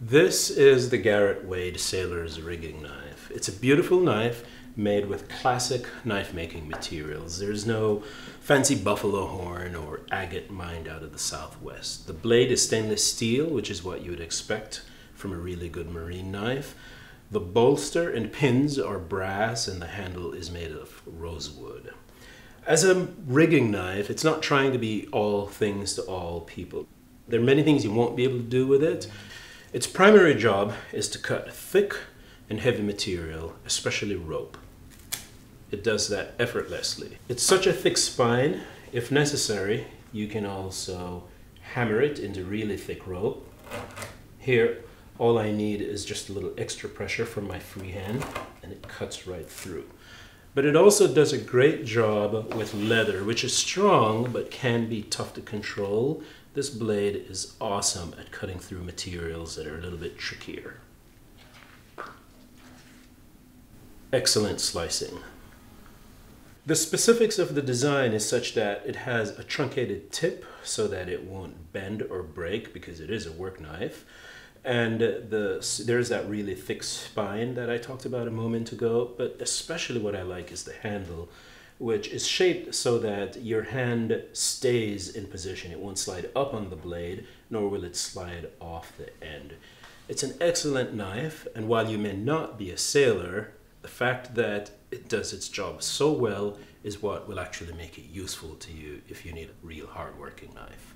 This is the Garrett Wade Sailor's Rigging Knife. It's a beautiful knife made with classic knife making materials. There's no fancy buffalo horn or agate mined out of the Southwest. The blade is stainless steel, which is what you would expect from a really good marine knife. The bolster and pins are brass and the handle is made of rosewood. As a rigging knife, it's not trying to be all things to all people. There are many things you won't be able to do with it. Its primary job is to cut thick and heavy material, especially rope. It does that effortlessly. It's such a thick spine, if necessary, you can also hammer it into really thick rope. Here, all I need is just a little extra pressure from my free hand, and it cuts right through. But it also does a great job with leather, which is strong but can be tough to control. This blade is awesome at cutting through materials that are a little bit trickier. Excellent slicing. The specifics of the design is such that it has a truncated tip so that it won't bend or break because it is a work knife. And there's that really thick spine that I talked about a moment ago, but especially what I like is the handle, which is shaped so that your hand stays in position. It won't slide up on the blade, nor will it slide off the end. It's an excellent knife, and while you may not be a sailor, the fact that it does its job so well is what will actually make it useful to you if you need a real hard-working knife.